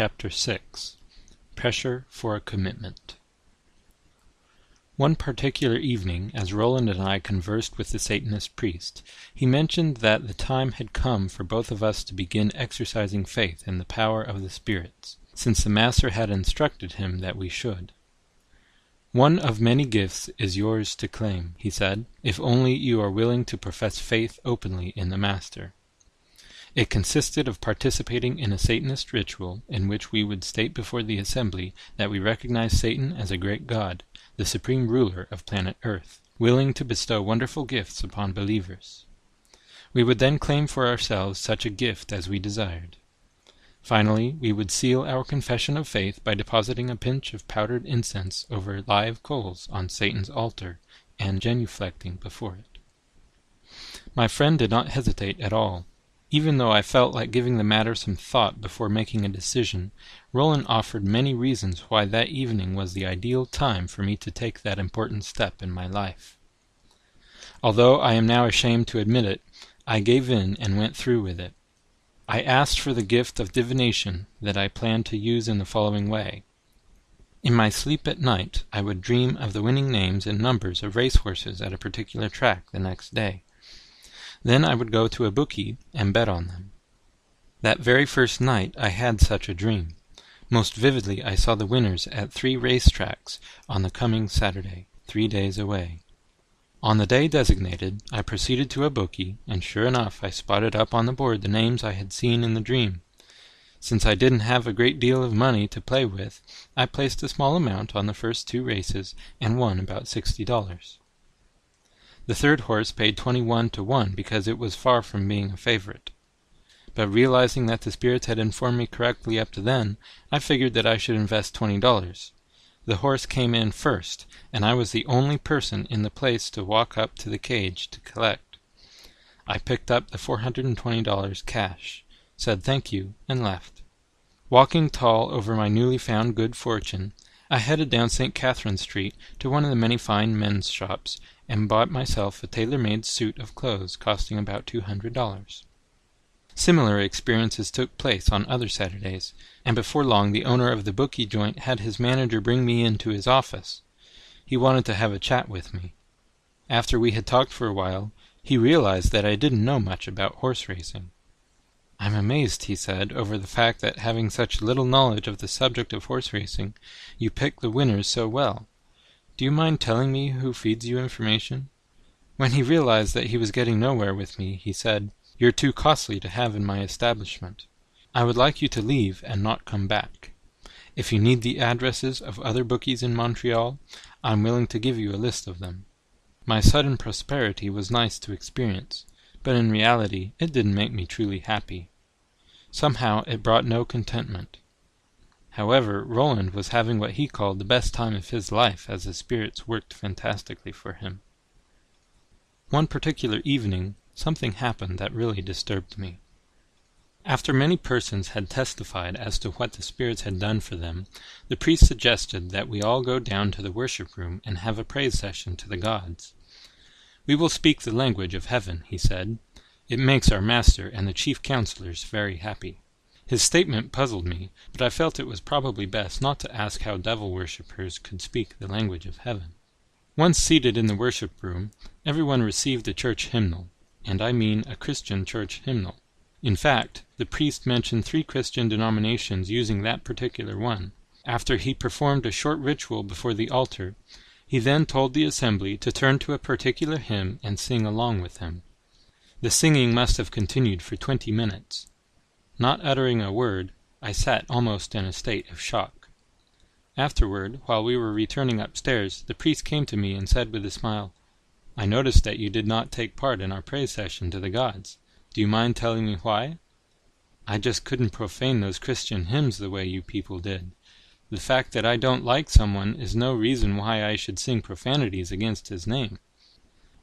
Chapter 6. Pressure for a Commitment. One particular evening, as Roland and I conversed with the Satanist priest, he mentioned that the time had come for both of us to begin exercising faith in the power of the spirits, since the Master had instructed him that we should. "One of many gifts is yours to claim," he said, "if only you are willing to profess faith openly in the Master." It consisted of participating in a Satanist ritual in which we would state before the assembly that we recognize Satan as a great god, the supreme ruler of planet Earth, willing to bestow wonderful gifts upon believers. We would then claim for ourselves such a gift as we desired. Finally, we would seal our confession of faith by depositing a pinch of powdered incense over live coals on Satan's altar and genuflecting before it. My friend did not hesitate at all. Even though I felt like giving the matter some thought before making a decision, Roland offered many reasons why that evening was the ideal time for me to take that important step in my life. Although I am now ashamed to admit it, I gave in and went through with it. I asked for the gift of divination that I planned to use in the following way. In my sleep at night, I would dream of the winning names and numbers of racehorses at a particular track the next day. Then I would go to a bookie and bet on them. That very first night I had such a dream. Most vividly I saw the winners at 3 racetracks on the coming Saturday, 3 days away. On the day designated, I proceeded to a bookie, and sure enough I spotted up on the board the names I had seen in the dream. Since I didn't have a great deal of money to play with, I placed a small amount on the first 2 races and won about $60. The third horse paid 21 to 1 because it was far from being a favorite. But realizing that the spirits had informed me correctly up to then, I figured that I should invest $20. The horse came in first, and I was the only person in the place to walk up to the cage to collect. I picked up the $420 cash, said thank you, and left. Walking tall over my newly found good fortune, I headed down St. Catherine Street to one of the many fine men's shops and bought myself a tailor-made suit of clothes costing about $200. Similar experiences took place on other Saturdays, and before long the owner of the bookie joint had his manager bring me into his office. He wanted to have a chat with me. After we had talked for a while, he realized that I didn't know much about horse racing. "I'm amazed," he said, "over the fact that having such little knowledge of the subject of horse racing, you pick the winners so well. Do you mind telling me who feeds you information?" When he realized that he was getting nowhere with me, he said, "You're too costly to have in my establishment. I would like you to leave and not come back. If you need the addresses of other bookies in Montreal, I'm willing to give you a list of them." My sudden prosperity was nice to experience, but in reality it didn't make me truly happy. Somehow it brought no contentment. However, Roland was having what he called the best time of his life as the spirits worked fantastically for him. One particular evening, something happened that really disturbed me. After many persons had testified as to what the spirits had done for them, the priest suggested that we all go down to the worship room and have a praise session to the gods. "We will speak the language of heaven," he said. "It makes our master and the chief counselors very happy." His statement puzzled me, but I felt it was probably best not to ask how devil worshippers could speak the language of heaven. Once seated in the worship room, everyone received a church hymnal, and I mean a Christian church hymnal. In fact, the priest mentioned 3 Christian denominations using that particular one. After he performed a short ritual before the altar, he then told the assembly to turn to a particular hymn and sing along with him. The singing must have continued for 20 minutes. Not uttering a word, I sat almost in a state of shock. Afterward, while we were returning upstairs, the priest came to me and said with a smile, "I noticed that you did not take part in our praise session to the gods. Do you mind telling me why?" "I just couldn't profane those Christian hymns the way you people did. The fact that I don't like someone is no reason why I should sing profanities against his name.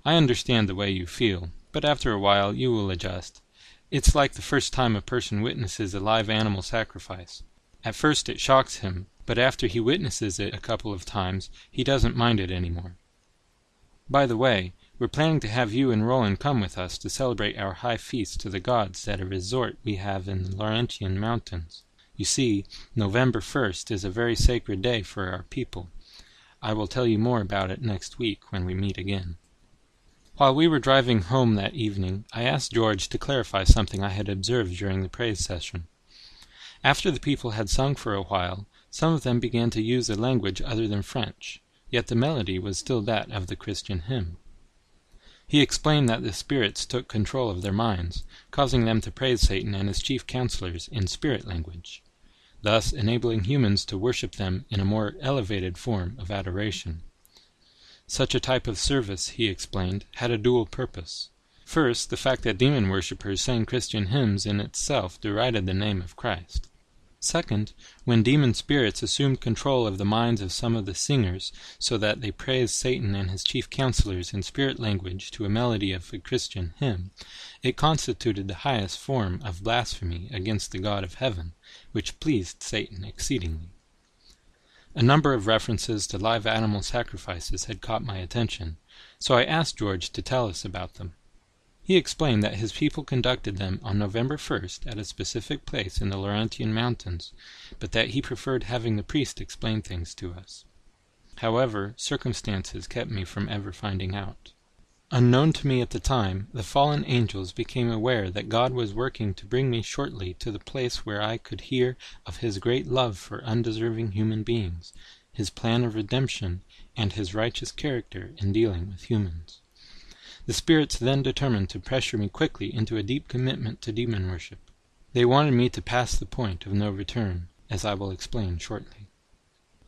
I understand the way you feel, but after a while you will adjust. It's like the first time a person witnesses a live animal sacrifice. At first it shocks him, but after he witnesses it a couple of times, he doesn't mind it anymore. By the way, we're planning to have you and Roland come with us to celebrate our high feast to the gods at a resort we have in the Laurentian Mountains. You see, November 1st is a very sacred day for our people. I will tell you more about it next week when we meet again. While we were driving home that evening, I asked George to clarify something I had observed during the praise session. After the people had sung for a while, some of them began to use a language other than French, yet the melody was still that of the Christian hymn. He explained that the spirits took control of their minds, causing them to praise Satan and his chief counselors in spirit language, thus enabling humans to worship them in a more elevated form of adoration. Such a type of service, he explained, had a dual purpose. First, the fact that demon worshippers sang Christian hymns in itself derided the name of Christ. Second, when demon spirits assumed control of the minds of some of the singers so that they praised Satan and his chief counselors in spirit language to a melody of a Christian hymn, it constituted the highest form of blasphemy against the God of heaven, which pleased Satan exceedingly. A number of references to live animal sacrifices had caught my attention, so I asked George to tell us about them. He explained that his people conducted them on November 1st at a specific place in the Laurentian Mountains, but that he preferred having the priest explain things to us. However, circumstances kept me from ever finding out. Unknown to me at the time, the fallen angels became aware that God was working to bring me shortly to the place where I could hear of his great love for undeserving human beings, his plan of redemption, and his righteous character in dealing with humans. The spirits then determined to pressure me quickly into a deep commitment to demon worship. They wanted me to pass the point of no return, as I will explain shortly.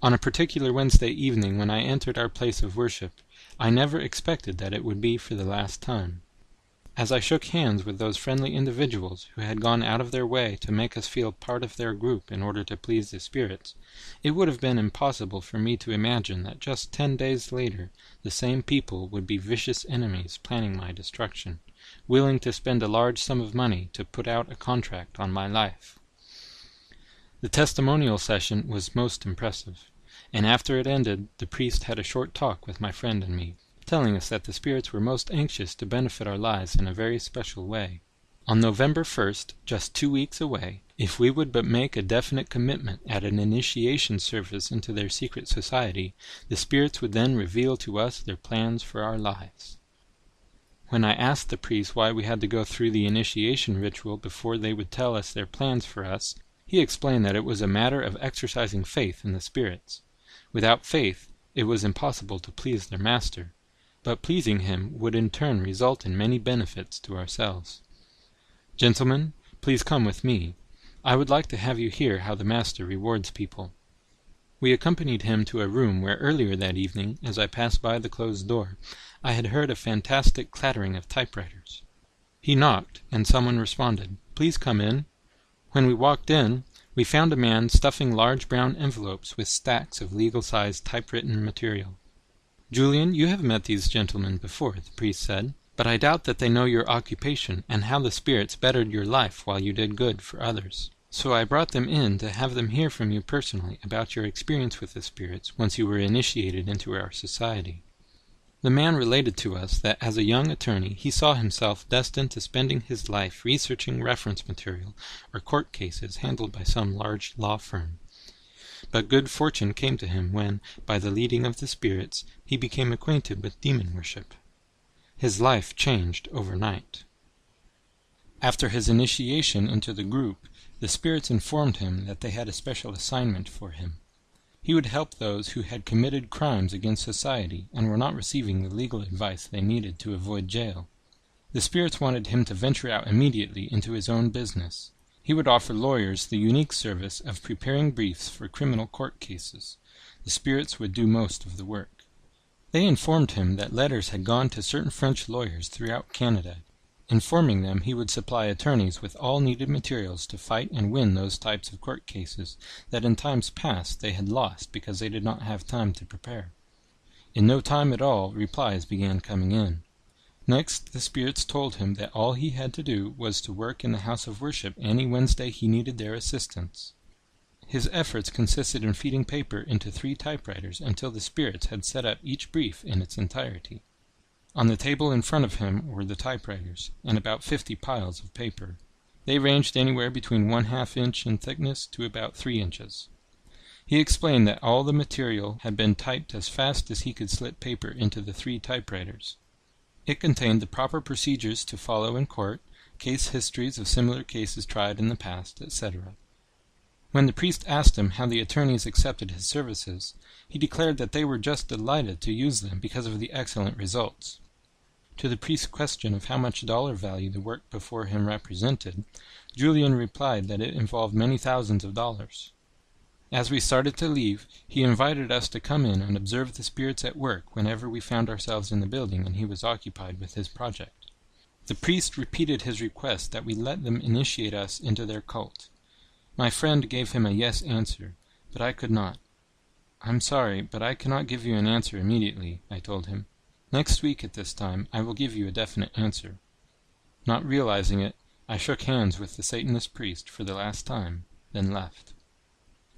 On a particular Wednesday evening when I entered our place of worship, I never expected that it would be for the last time. As I shook hands with those friendly individuals who had gone out of their way to make us feel part of their group in order to please the spirits, it would have been impossible for me to imagine that just 10 days later the same people would be vicious enemies planning my destruction, willing to spend a large sum of money to put out a contract on my life. The testimonial session was most impressive, and after it ended, the priest had a short talk with my friend and me, telling us that the spirits were most anxious to benefit our lives in a very special way. On November 1st, just 2 weeks away, if we would but make a definite commitment at an initiation service into their secret society, the spirits would then reveal to us their plans for our lives. When I asked the priest why we had to go through the initiation ritual before they would tell us their plans for us, he explained that it was a matter of exercising faith in the spirits. Without faith, it was impossible to please their master, but pleasing him would in turn result in many benefits to ourselves. Gentlemen, please come with me. I would like to have you hear how the master rewards people. We accompanied him to a room where earlier that evening, as I passed by the closed door, I had heard a fantastic clattering of typewriters. He knocked, and someone responded, "Please come in." When we walked in, we found a man stuffing large brown envelopes with stacks of legal-sized typewritten material. "Julian, you have met these gentlemen before," the priest said, "but I doubt that they know your occupation and how the spirits bettered your life while you did good for others. So I brought them in to have them hear from you personally about your experience with the spirits once you were initiated into our society." The man related to us that as a young attorney he saw himself destined to spending his life researching reference material or court cases handled by some large law firm. But good fortune came to him when, by the leading of the spirits, he became acquainted with demon worship. His life changed overnight. After his initiation into the group, the spirits informed him that they had a special assignment for him. He would help those who had committed crimes against society and were not receiving the legal advice they needed to avoid jail. The spirits wanted him to venture out immediately into his own business. He would offer lawyers the unique service of preparing briefs for criminal court cases. The spirits would do most of the work. They informed him that letters had gone to certain French lawyers throughout Canada, informing them he would supply attorneys with all needed materials to fight and win those types of court cases that in times past they had lost because they did not have time to prepare. In no time at all, replies began coming in. Next, the spirits told him that all he had to do was to work in the house of worship any Wednesday he needed their assistance. His efforts consisted in feeding paper into 3 typewriters until the spirits had set up each brief in its entirety. On the table in front of him were the typewriters, and about 50 piles of paper. They ranged anywhere between 1/2 inch in thickness to about 3 inches. He explained that all the material had been typed as fast as he could slip paper into the 3 typewriters. It contained the proper procedures to follow in court, case histories of similar cases tried in the past, etc. When the priest asked him how the attorneys accepted his services, he declared that they were just delighted to use them because of the excellent results. To the priest's question of how much dollar value the work before him represented, Julian replied that it involved many thousands of dollars. As we started to leave, he invited us to come in and observe the spirits at work whenever we found ourselves in the building and he was occupied with his project. The priest repeated his request that we let them initiate us into their cult. My friend gave him a yes answer, but I could not. "I'm sorry, but I cannot give you an answer immediately," I told him. "Next week at this time I will give you a definite answer." Not realizing it, I shook hands with the Satanist priest for the last time, then left.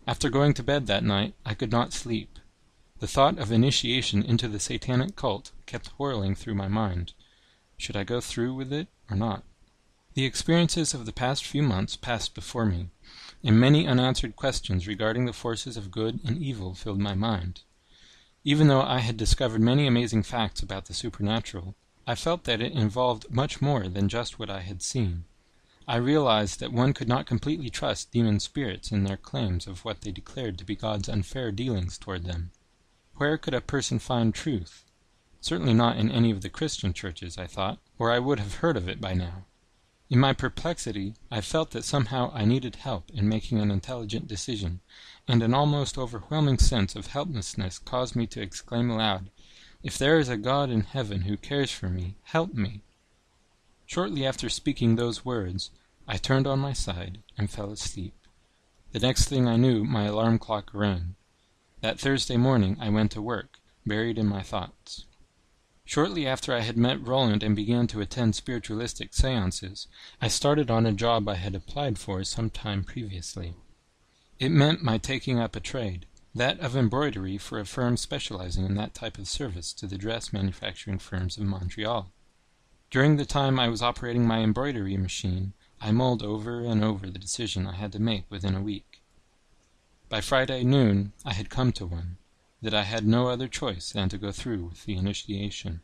After going to bed that night, I could not sleep. The thought of initiation into the satanic cult kept whirling through my mind. Should I go through with it or not? The experiences of the past few months passed before me, and many unanswered questions regarding the forces of good and evil filled my mind. Even though I had discovered many amazing facts about the supernatural, I felt that it involved much more than just what I had seen. I realized that one could not completely trust demon spirits in their claims of what they declared to be God's unfair dealings toward them. Where could a person find truth? Certainly not in any of the Christian churches, I thought, or I would have heard of it by now. In my perplexity, I felt that somehow I needed help in making an intelligent decision, and an almost overwhelming sense of helplessness caused me to exclaim aloud, "If there is a God in heaven who cares for me, help me!" Shortly after speaking those words, I turned on my side and fell asleep. The next thing I knew, my alarm clock rang. That Thursday morning I went to work, buried in my thoughts. Shortly after I had met Roland and began to attend spiritualistic seances, I started on a job I had applied for some time previously. It meant my taking up a trade, that of embroidery for a firm specializing in that type of service to the dress manufacturing firms of Montreal. During the time I was operating my embroidery machine, I mulled over and over the decision I had to make within a week. By Friday noon I had come to one, that I had no other choice than to go through with the initiation.